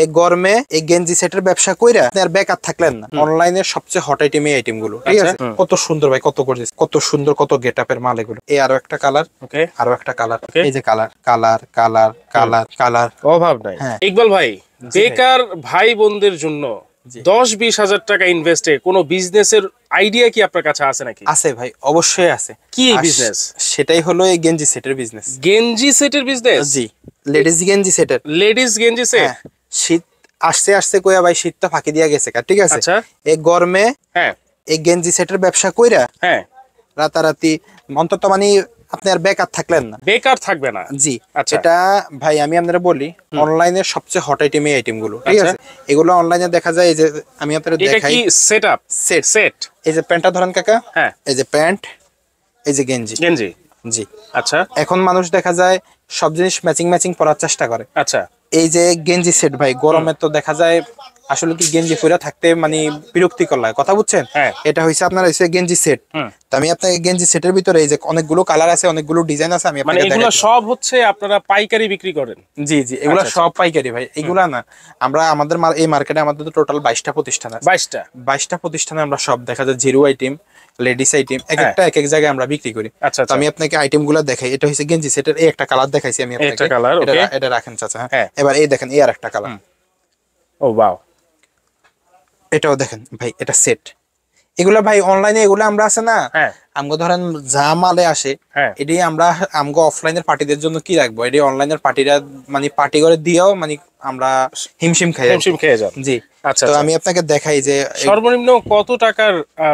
এই গরমে এই গেঞ্জি সেটের ব্যবসা কইরা আপনি আর বেকার থাকলেন না। অনলাইনে সবচেয়ে হট আইটেম এই আইটেম গুলো, ঠিক আছে? কত সুন্দর ভাই, কত গর্জিয়াস, কত সুন্দর, কত গেটআপের মাল এগুলো। এই আরো একটা কালার, আরো একটা কালার, এই যে colour colour colour colour colour, অভাব নাই। ইকবাল ভাই, বেকার ভাই বোনদের জন্য 10-20 হাজার টাকা ইনভেস্টে কোনো বিজনেসের আইডিয়া কি আপনার কাছে আছে নাকি? আছে ভাই, অবশ্যই আছে। কি বিজনেস? সেটাই হলো এই গেঞ্জি সেটের বিজনেস। গেঞ্জি সেটের বিজনেস? জি, লেডিস গেঞ্জি সেটের। লেডিস গেঞ্জি সেট। শীত আসছে আসছে কইয়া ভাই, শীত তো ফাঁকি দিয়া গেছে, ঠিক আছে? আচ্ছা, এই গরমে এই গেঞ্জি সেটের ব্যবসা কইরা রাতারাতি অন্তত মানে আপনি আর বেকার থাকলেন না, বেকার থাকবে না। জি, এটা ভাই আমি আপনারা বলি অনলাইনে সবচেয়ে হট আইটেম এই আইটেম গুলো, ঠিক আছে? এগুলো অনলাইনে দেখা যায়। এই যে আমি আপনাদের দেখাই, এটা কি সেটআপ সেট। এই যে প্যান্টটা ধরেন কাকা, এই যে প্যান্ট, এই যে গেঞ্জি গেঞ্জি, জি। আচ্ছা, এখন মানুষ দেখা যায় সব জিনিস ম্যাচিং ম্যাচিং পরার চেষ্টা করে। আচ্ছা, এই যে গেঞ্জি সেট ভাই, গরমে তো দেখা যায় আসলে কি গেঞ্জি পরে থাকতে মানে বিরক্তিকর লাগে, কথা বুঝছেন? এটা হইছে আপনার হইছে গেঞ্জি সেট। তো আমি আপনাকে গেঞ্জি সেটের ভিতরে এই যে অনেকগুলো কালার আছে, অনেকগুলো ডিজাইন আছে, আমি আপনাকে দেখাই। এগুলো সব হচ্ছে আপনারা পাইকারি বিক্রি করেন? জি জি, এগুলো সব পাইকারি ভাই। এগুলা না, আমরা আমাদের এই মার্কেটে আমাদের তো টোটাল 22টা প্রতিষ্ঠান আছে। 22টা প্রতিষ্ঠানে আমরা সব দেখা যায় জিরো আইটেম, লেডিস আইটেম, এক একটা এক এক জায়গায় আমরা বিক্রি করি। তো আমি আপনাকে আইটেম গুলা দেখাই। এটা হচ্ছে গেঞ্জি সেটের এই একটা কালার দেখাইছি আমি আপনাকে, এটা রাখেন চাচা। এবার এই দেখেন, এই আর একটা কালার। ও ওয়াও, এটাও দেখেন ভাই, এটা সেট। এগুলা ভাই অনলাইনে এগুলো আমরা আছে না, আমগো ধরেন যা মালে আসে, এটি আমরা আমগো অফলাইনের পার্টিদের জন্য কি রাখবো, এটি অনলাইনের পার্টিরা মানে পার্টি করে দিয়েও মানে আমরা হিমশিম খাই, জি। আচ্ছা, তো আমি আপনাকে দেখাই যে সর্বনিম্ন কত টাকার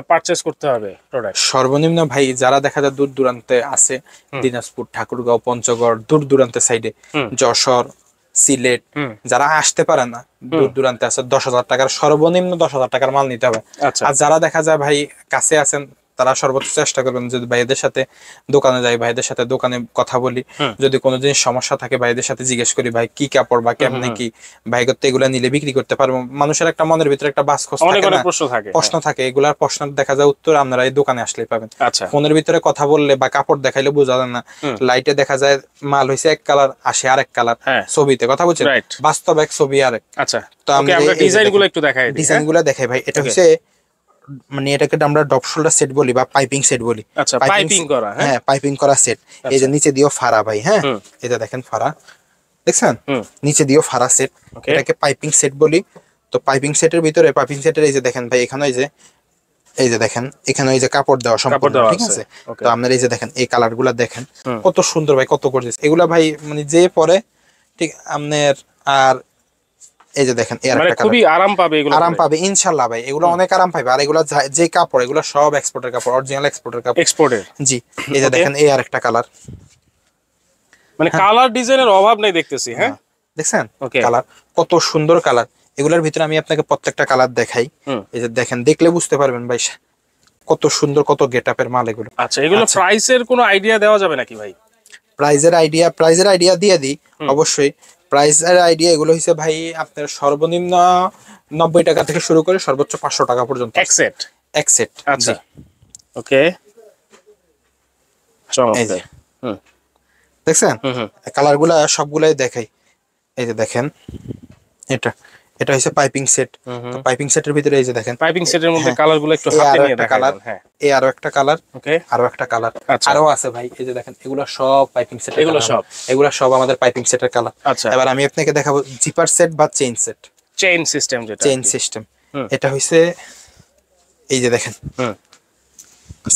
পারচেজ করতে হবে প্রোডাক্ট? সর্বনিম্ন ভাই যারা দেখা যায় দূর দূরান্তে আছে, দিনাজপুর, ঠাকুরগাঁও, পঞ্চগড়, দূর দূরান্তের সাইডে, যশোর, সিলেট, যারা আসতে পারে না, দূর দূরান্তে আছে, 10,000 টাকার সর্বনিম্ন 10,000 টাকার মাল নিতে হবে। আর যারা দেখা যায় ভাই কাছে আছেন, তারা সর্বোচ্চ চেষ্টা করবেন যদি ভাইদের সাথে দোকানে যাই, ভাইদের সাথে দোকানে কথা বলি, যদি কোনো জিনিস সমস্যা থাকে ভাইদের সাথে জিজ্ঞেস করি ভাই কি কাপড় বা কেমনে কি, ভাই করতে এগুলা নিলে বিক্রি করতে পারবো। মানুষের একটা মনের ভিতরে একটা প্রশ্ন থাকে, এগুলার প্রশ্ন দেখা যায় উত্তর আপনারা এই দোকানে আসলেই পাবেন। ফোনের ভিতরে কথা বললে বা কাপড় দেখাইলে বোঝা যায় না, লাইটে দেখা যায় মাল হইছে এক কালার, আসে আরেক কালার, ছবিতে, কথা বলছেন, বাস্তব এক, ছবি আরেক। আচ্ছা, তো আমরা ডিজাইনগুলো একটু দেখাই, ডিজাইনগুলো দেখাই ভাই। এটা হচ্ছে মানে এটাকে আমরা ডপ শোল্ডার সেট বলি বা পাইপিং সেট বলি। আচ্ছা, পাইপিং করা, হ্যাঁ, পাইপিং করা সেট। এই যে নিচে দিও ফাড়া ভাই, হ্যাঁ, এটা দেখেন ফাড়া, দেখছেন? নিচে দিও ফাড়া সেট, এটাকে পাইপিং সেট বলি। তো পাইপিং সেটের ভিতরে, পাইপিং সেটের এই যে দেখেন ভাই, এখানে এই যে দেখেন, এখানে এই যে কাপড় দেওয়া সম্পূর্ণ, ঠিক আছে? তো আপনার এই যে দেখেন এই কালার গুলা দেখেন কত সুন্দর ভাই, কত গর্জিয়াস এগুলা ভাই, মানে যে পরে ঠিক আপনার। আর এই যে দেখেন, এর একটা খুবই আরাম পাবে, এগুলো আরাম পাবে ইনশাআল্লাহ ভাই, এগুলো অনেক আরাম পাবে। আর এগুলো যে কাপড়, এগুলো সব এক্সপোর্টের কাপড়, অরিজিনাল এক্সপোর্টের কাপড়, এক্সপোর্টের, জি। এই যে দেখেন, এই আর একটা কালার, মানে কালার ডিজাইনের অভাব নাই দেখতেছি। হ্যাঁ, দেখছেন কালার, কত সুন্দর কালার। এগুলোর ভিতরে আমি আপনাকে প্রত্যেকটা কালার দেখাই, এই যে দেখেন, দেখলে বুঝতে পারবেন ভাই কত সুন্দর, কত গেটআপের মাল এগুলো। আচ্ছা, এগুলো প্রাইসের কোনো আইডিয়া দেওয়া যাবে নাকি ভাই? প্রাইজের আইডিয়া দিয়ে দিই অবশ্যই। প্রাইসের আইডিয়া এগুলো হচ্ছে ভাই আপনার সর্বনিম্ন 90 টাকা থেকে শুরু করে সর্বোচ্চ 500 টাকা পর্যন্ত এক সেট। আচ্ছা, ওকে, চমৎকার। দেখছেন কালার গুলা সবগুলাই দেখাই। এই যে দেখেন, এটা হচ্ছে পাইপিং সেট। পাইপিং সেটের ভিতরে এই যে দেখেন, পাইপিং সেটের মধ্যে কালার গুলো একটু হাতে নিয়ে দেখাই। কালার, এই আরো একটা কালার, ওকে, আরো একটা কালার, আরো আছে ভাই। এই যে দেখেন, এগুলো সব পাইপিং সেট, এগুলো সব আমাদের পাইপিং সেটের কালার। আচ্ছা, এবার আমি আপনাকে দেখাবো জিপার সেট বা চেইন সেট। চেইন সিস্টেম, যেটা চেইন সিস্টেম, এটা হইছে এই যে দেখেন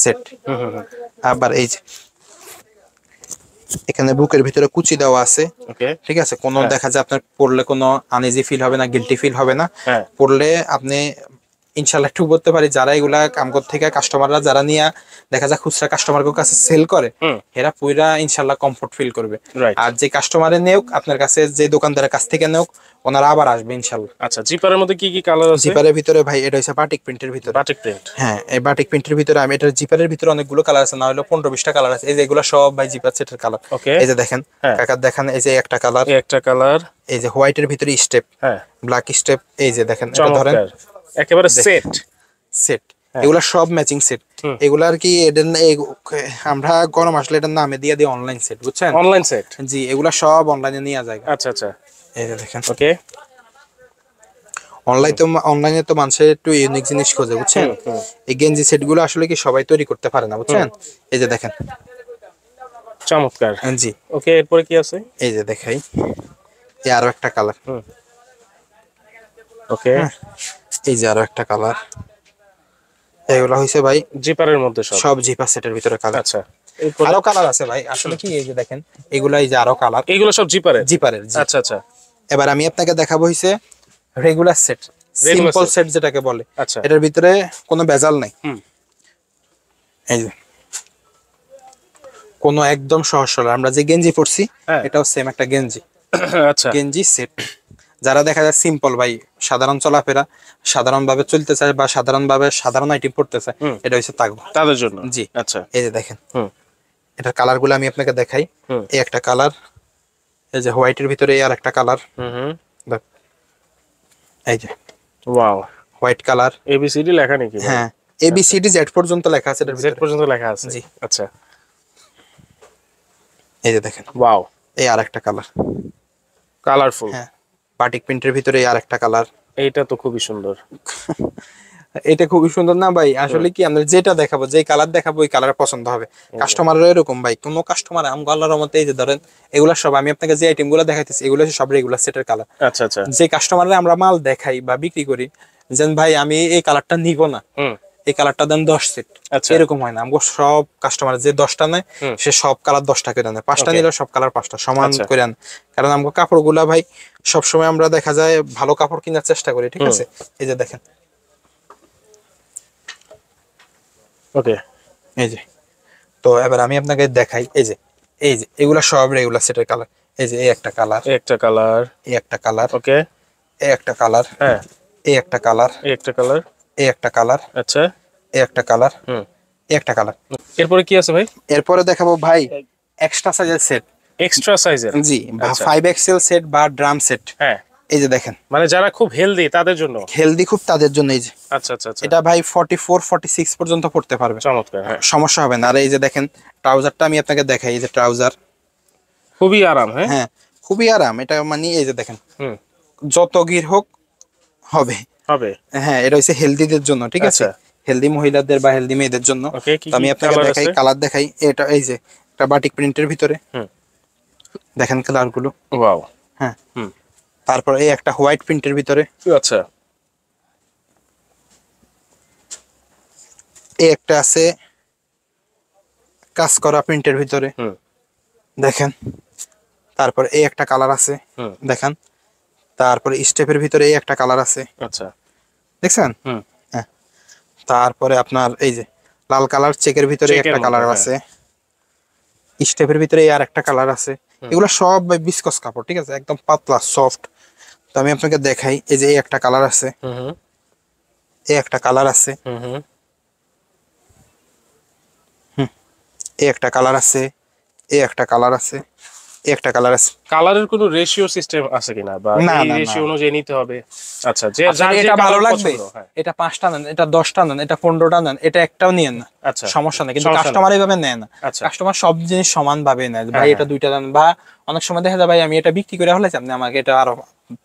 সেট। আবার এই যে এখানে বুকের ভিতরে কুচি দেওয়া আছে, ঠিক আছে? কোনো দেখা যায় আপনার পড়লে কোনো আনইজি ফিল হবে না, গিল্টি ফিল হবে না। পড়লে আপনি ইনশাল্লাহ একটু বলতে পারি, যারা এগুলা কাম করতে থেকে কাস্টমাররা যারা নিয়ে দেখা যায় খুচরা কাস্টমারের কাছে সেল করে, এরা পুরা ইনশাল্লাহ কমফোর্ট ফিল করবে। আর যে কাস্টমারে নেওক আপনার কাছে, যে দোকানদারের কাছ থেকে নেওক, ওনারা আবার আসবে ইনশাল্লাহ। আচ্ছা, জিপারের মধ্যে কি কি কালার আছে? জিপারের ভিতরে ভাই এটা হচ্ছে বাটিক প্রিন্টের ভিতরে। বাটিক প্রিন্ট, হ্যাঁ, এই বাটিক প্রিন্টের ভিতরে আমি এটা জিপারের ভিতরে অনেকগুলো কালার আছে, না হলো 15-20টা কালার আছে। এই যে এগুলো সব ভাই জিপার সেটের কালার। এই যে দেখেন কাকা, দেখেন এই যে একটা কালার, এই যে হোয়াইটের ভিতরে স্টেপ, ব্ল্যাক স্টেপ, এই যে দেখেন, এটা ধরেন একেবারে সেট। এগুলা সব ম্যাচিং সেট। এগুলা আর কি আমরা গরম আসলে এটার নামে দিয়ে দিই অনলাইন সেট, বুঝছেন? অনলাইন সেট, জি, এগুলা সব অনলাইনে নিয়ে যায়। আচ্ছা আচ্ছা, এই যে দেখেন, ওকে, অনলাইনে তো মানুষের একটু ইউনিক জিনিস খোঁজে, বুঝছেন? এই গেঞ্জি সেট গুলো আসলে কি সবাই তৈরি করতে পারে না, বুঝছেন? এই যে দেখেন, চমৎকার। জি। ওকে, এরপরে কি আছে? এই যে দেখাই, এই আরো একটা কালার। ওকে, এই যে আরো একটা কালার। এগুলো হইছে ভাই জিপারের মধ্যে সব জিপার সেটের ভিতরে কালার। আচ্ছা, এরপরে আরো কালার আছে ভাই, আসলে কি এই যে দেখেন, এগুলা এই যে আরো কালার, এইগুলো সব জিপারের। জিপারের, জি। আচ্ছা আচ্ছা, এবার আমি আপনাকে দেখাবো হইছে regular set, Regular simple set। Set যেটাকে বলে। আচ্ছা, এটার ভিতরে কোনো ভেজাল নাই। এই যে কোনো একদম সহজ সরল, আমরা যে গেঞ্জি পরছি হ্যাঁ। এটাও সেম একটা গেঞ্জি। আচ্ছা, গেঞ্জি সেট, যারা দেখা যায় সিম্পল ভাই, সাধারণ চলাফেরা, সাধারণ ভাবে চলতে চায় বা সাধারণ আইটেম পড়তে চায়, এটা হচ্ছে তাকবো তাদের জন্য। জি। আচ্ছা, এই যে দেখেন, হুম এটার কালার গুলো আমি আপনাকে দেখাই। হুম এই একটা কালার, এই যে হোয়াইটের ভিতরে আর একটা কালার, হুম, এই যে ওয়াও, হোয়াইট কালার। এবিসিডি লেখা নাকি? হ্যাঁ, এবিসিডি জেড পর্যন্ত লেখা আছে এটার জেড ভিতরে, পর্যন্ত লেখা আছে। জি। আচ্ছা, এই যে দেখেন, ওয়াও, এই আর একটা কালার। কালারফুল। হ্যাঁ, বাটিক প্রিন্টের ভিতরে আর একটা কালার। এইটা তো খুবই সুন্দর। এটা খুবই সুন্দর না ভাই? আসলে কি আমরা যেটা দেখাবো, যে কালার দেখাবো ওই কালার পছন্দ হবে কাস্টমারের। এরকম ভাই, কোনো কাস্টমার আমগো আল্লাহর রহমতে এই যে ধরেন, এগুলা সব আমি আপনাকে যে আইটেম গুলো দেখাইতেছি এগুলো সব রেগুলার সেটের কালার। আচ্ছা আচ্ছা, যে কাস্টমারে আমরা মাল দেখাই বা বিক্রি করি, যেন ভাই আমি এই কালারটা নিব না, এই কালারটা দেন 10 সেট, আচ্ছা, এরকম হয় না। আমগো সব কাস্টমার যে 10টা নেয় সে সব কালার 10টা করে নেয়, 5টা নিলে সব কালার 5টা সমান আচ্ছা। করে নেয়। কারণ আমগো কাপড়গুলা ভাই সবসময় আমরা দেখা যায় ভালো কাপড় কেনার চেষ্টা করি, ঠিক আছে? এই যে দেখেন, ওকে, এই যে। তো এবার আমি আপনাকে দেখাই, এই যে এগুলা সব রেগুলার সেটের কালার। এই যে এই একটা কালার, একটা কালার, এই একটা কালার, ওকে, এই একটা কালার, হ্যাঁ, এই একটা কালার, একটা কালার, এই একটা কালার, আচ্ছা, এই একটা কালার, হুম। এই একটা কালার। এরপরে কি আছে ভাই? এরপরে দেখাবো ভাই এক্সট্রা সাইজের সেট, এক্সট্রা সাইজের, জি, আচ্ছা। 5XL সেট বা ড্রাম সেট। হ্যাঁ, এই যে দেখেন, মানে যারা খুব হেলদি তাদের জন্য। হেলদি খুব তাদের জন্য। এই যে আচ্ছা আচ্ছা আচ্ছা, এটা ভাই 44-46 পর্যন্ত পড়তে পারবে, চমৎকার। হ্যাঁ, সমস্যা হবে না। আর এই যে দেখেন ট্রাউজারটা আমি আপনাকে দেখাই, এই যে ট্রাউজার, খুবই আরাম। হ্যাঁ, হ্যাঁ খুবই আরাম এটা। মানে এই যে দেখেন, হুম, যত গির হোক হবে। হবে। হ্যাঁ, এটা হচ্ছে হেলদিদের জন্য, ঠিক আছে? আচ্ছা। হেলদি মহিলাদের বা হেলদি মেয়েদের জন্য। ওকে, কি তো আমি কি আপনাকে কালার দেখাই, আছে? কালার দেখাই। এটা এই যে একটা বাটিক প্রিন্টের ভিতরে, হুম, দেখেন কালার গুলো। ওয়াও, হ্যাঁ, হুম, তারপর এই একটা হোয়াইট প্রিন্টের ভিতরে, আচ্ছা, এই একটা আছে কাজ করা প্রিন্টের ভিতরে, হুম, দেখেন। তারপর এই একটা কালার আছে, হুম, দেখেন। তারপরে স্টেপের ভিতরে এই একটা কালার আছে, আচ্ছা, দেখছেন? হুম, হ্যাঁ, তারপরে আপনার এই যে লাল কালার চেকের ভিতরে চেকের একটা মধ্যে, কালার হ্যাঁ। আছে, স্টেপের ভিতরে আর একটা কালার আছে। এগুলো সব বিস্কস কাপড়, ঠিক আছে? একদম পাতলা সফট। তো আমি আপনাকে দেখাই, এই যে এই একটা কালার আছে, হুম হুম, এই একটা কালার আছে, হুম হুম, এই একটা কালার আছে, এই একটা কালার আছে, এই একটা কালার আছে। কালারের কোনো রেশিও সিস্টেম আছে কিনা, বা না, এই না, রেশিও না। অনুযায়ী নিতে হবে? আচ্ছা, যে আপনার যার যে এটা ভালো কালার লাগবে, পছন্দ। হ্যাঁ, এটা 5টা নেন, এটা 10টা নেন, এটা 15টা নেন, এটা একটাও নিয়েন না, আচ্ছা, সমস্যা নেই। কিন্তু সমস্যা নেই। কাস্টমার এইভাবে নেয় না। আচ্ছা, কাস্টমার সব জিনিস সমান ভাবে নেয়, ভাই হ্যাঁ, এটা 2টা দেন, বা অনেক সময় দেখা যায় ভাই আমি এটা বিক্রি করে হলে আপনি আমাকে এটা আরো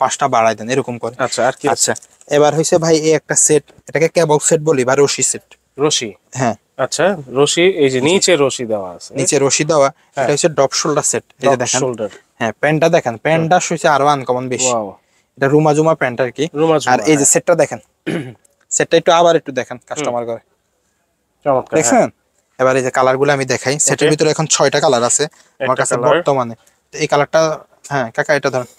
5টা বাড়াই দেন, এরকম করে। আচ্ছা, আর কি আছে? আচ্ছা, এবার হইছে ভাই এই একটা সেট, এটাকে কেবল সেট বলি বা রশি সেট। রশি, হ্যাঁ, আচ্ছা, রশি, এই যে নিচে রশি দেওয়া আছে, নিচে রশি দেওয়া, হ্যাঁ। এটা হচ্ছে ডপ শোল্ডার সেট। এই যে দেখেন, শোল্ডার, হ্যাঁ, প্যান্টটা দেখেন, প্যান্টটা হচ্ছে আরো আনকমন বেশি। ওয়াও, এটা রুমা জুমা প্যান্ট আর কি। রুমা জুমা, আর এই যে হ্যাঁ। সেটটা দেখেন, সেটটা একটু দেখেন কাস্টমার করে, চমৎকার। হ্যাঁ, দেখছেন? এবার এই যে কালার গুলো আমি দেখাই, সেটের ভিতরে এখন 6টা কালার আছে আমার একটা কাছে colour। বর্তমানে। তো এই কালারটা, হ্যাঁ কাকা এটা ধরেন,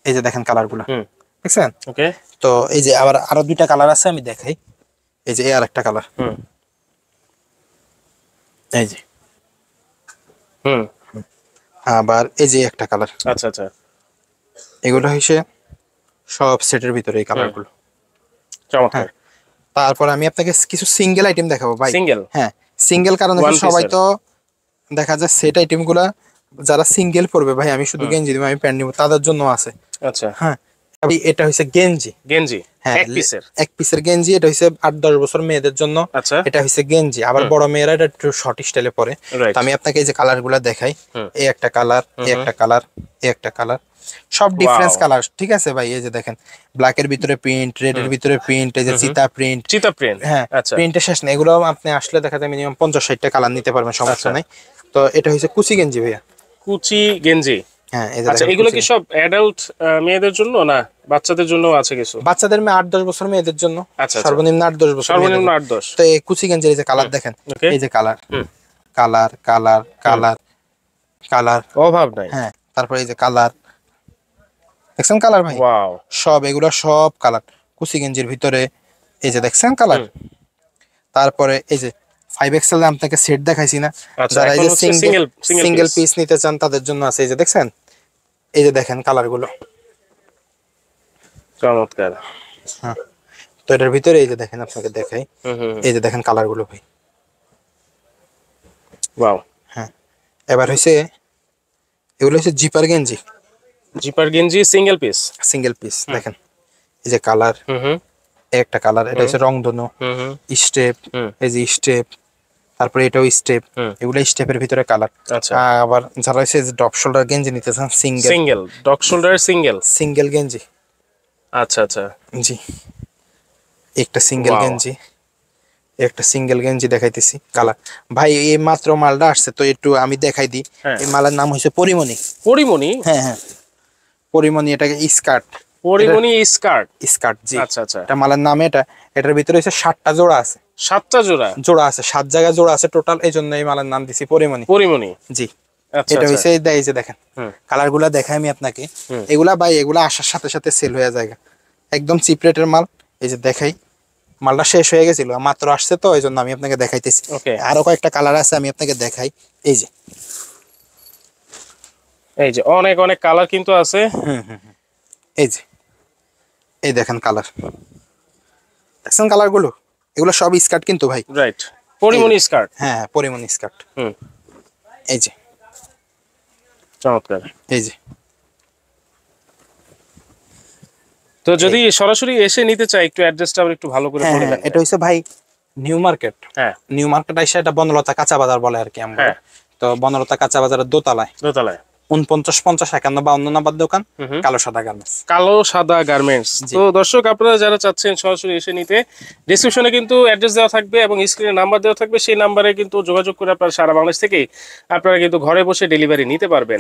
এই যে দেখেন কালার গুলা, হুম, দেখছেন? ওকে, তো এই যে আবার আরো 2টা কালার আছে আমি দেখাই। এই যে এই আর একটা কালার, হুম, এই যে। হুম, আবার এই যে একটা কালার। আচ্ছা আচ্ছা, এগুলো হইছে সব সেটের ভিতরে এই কালার গুলো। চমৎকার। তারপর আমি আপনাকে কিছু সিঙ্গেল আইটেম দেখাবো ভাই। সিঙ্গেল, হ্যাঁ, সিঙ্গেল, কারণ One এখন সবাই piece-এর। তো দেখা যায় সেট আইটেম গুলা যারা সিঙ্গেল পরবে, ভাই আমি শুধু গেঞ্জি দিব, আমি প্যান্ট নিব, তাদের জন্য আছে। আচ্ছা, হ্যাঁ, এটা হচ্ছে গেঞ্জি। গেঞ্জি, হ্যাঁ, এক পিসের, এক পিসের গেঞ্জি। এটা হচ্ছে 8-10 বছর মেয়েদের জন্য। আচ্ছা, এটা হচ্ছে গেঞ্জি। আবার বড় মেয়েরা এটা একটু শর্ট স্টাইলে পরে। রাইট, তো আমি আপনাকে এই যে কালার গুলা দেখাই, এই একটা কালার, এই একটা কালার, এই একটা কালার, সব ডিফারেন্স কালার, ঠিক আছে ভাই। এই যে দেখেন ব্ল্যাক এর ভিতরে প্রিন্ট, রেড এর ভিতরে প্রিন্ট, এই যে চিতা প্রিন্ট, চিতা প্রিন্ট। হ্যাঁ আচ্ছা, প্রিন্টের শেষ নেই। এগুলো আপনি আসলে দেখা যায় মিনিমাম 50-60টা কালার নিতে পারবেন, সমস্যা নাই। তো এটা হচ্ছে কুচি গেঞ্জি ভাইয়া, কুচি গেঞ্জি। হ্যাঁ এই যে আচ্ছা, দেখেন এগুলো কি কুচি। সব অ্যাডাল্ট মেয়েদের জন্য না বাচ্চাদের জন্য আছে কিছু? বাচ্চাদের 8-10 বছর মেয়েদের জন্য, আচ্ছা, সর্বনিম্ন 8-10 বছর সর্বনিম্ন মেয়েদের। 8-10। তো এই কুচি গেঞ্জির এই যে কালার দেখেন, ওকে, এই যে colour colour colour colour colour, অভাব নাই। হ্যাঁ তারপরে এই যে কালার দেখছেন, কালার ভাই ওয়াও, সব এগুলো সব কালার কুচি গেঞ্জির ভিতরে, এই যে দেখছেন কালার। তারপরে এই যে 5XL আপনাকে সেট দেখাইছি না, আচ্ছা, যারা এই এখন যে হচ্ছে সিঙ্গেল পিস নিতে চান তাদের জন্য আছে। এই যে দেখছেন, এই যে দেখেন কালার গুলো, চমৎকার। হ্যাঁ তো এটার ভিতরে এই যে দেখেন, আপনাকে দেখাই, এই যে দেখেন কালার গুলো ভাই। ওয়াও, হ্যাঁ এবার হইছে এগুলো হচ্ছে জিপার গেঞ্জি, জিপার গেঞ্জি সিঙ্গেল পিস। সিঙ্গেল পিস দেখেন, এই যে কালার, একটা কালার, এটা হচ্ছে রংধনু স্টেপ, এই যে স্টেপ, তারপরে এটাও স্টেপ, এগুলো স্টেপের ভিতরে কালার। আচ্ছা, আবার যারা হচ্ছে ডপ শোল্ডার গেঞ্জি নিতে চান, সিঙ্গেল ডগ শোল্ডার সিঙ্গেল গেঞ্জি, আচ্ছা আচ্ছা, জি একটা সিঙ্গেল Wow. গেঞ্জি, একটা সিঙ্গেল গেঞ্জি দেখাইতেছি কালার। ভাই এই মাত্র মালটা আসছে তো একটু আমি দেখাই দিই। হ্যাঁ। এই মালের নাম হচ্ছে পরিমণি। পরিমণি? হ্যাঁ হ্যাঁ পরিমণি, এটাকে স্কার্ট, পরিমণি স্কার্ট। স্কার্ট জি। আচ্ছা আচ্ছা, এটা মালের নাম। এটার ভিতরে হচ্ছে 7টা জোড়া আছে, 7টা জোড়া জোড়া আছে 7 জায়গায় জোড়া আছে টোটাল, এই জন্য এই মালের নাম দিছি পরিমণি। পরিমণি, জি আচ্ছা এটা আচ্ছা, হইছে এই যে দেখেন হুম। কালার গুলা দেখাই আমি আপনাকে। এগুলা ভাই এগুলা আসার সাথে সাথে সেল হয়ে যায়, একদম চিপ রেটের মাল। এই যে দেখাই, মালটা শেষ হয়ে গেছিল, মাত্র আসছে তো এই জন্য আমি আপনাকে দেখাইতেছি। ওকে, আরো কয়েকটা কালার আছে, আমি আপনাকে দেখাই। এই যে এই যে অনেক অনেক কালার কিন্তু আছে। এই যে এই দেখেন কালার, দেখছেন কালার গুলো, এগুলো সব স্কার্ট কিন্তু ভাই। Right, Pori Moni skirt. হ্যাঁ পরিমণি স্কার্ট। হুম, এই যে চমৎকার। এই যে তো যদি সরাসরি এসে নিতে চাই, একটু অ্যাড্রেসটা আবার একটু ভালো করে হ্যাঁ বলে হ্যাঁ, দেন। এটা হচ্ছে ভাই নিউ মার্কেট। হ্যাঁ, নিউ মার্কেট আইসা এটা বনলতা কাঁচা বাজার বলে আর কি আমরা। হ্যাঁ। তো বনলতা কাঁচা বাজারের দোতলায় দোতলায় 49 50 51 52 নাম্বার দোকান, কালো সাদা গার্মেন্টস। কালো সাদা গার্মেন্টস। তো দর্শক, আপনারা যারা চাচ্ছেন সরাসরি এসে নিতে, ডেসক্রিপশনে কিন্তু অ্যাড্রেস দেওয়া থাকবে এবং স্ক্রিনে নাম্বার দেওয়া থাকবে, সেই নাম্বারে কিন্তু যোগাযোগ করে আপনারা সারা বাংলাদেশ থেকেই আপনারা কিন্তু ঘরে বসে ডেলিভারি নিতে পারবেন।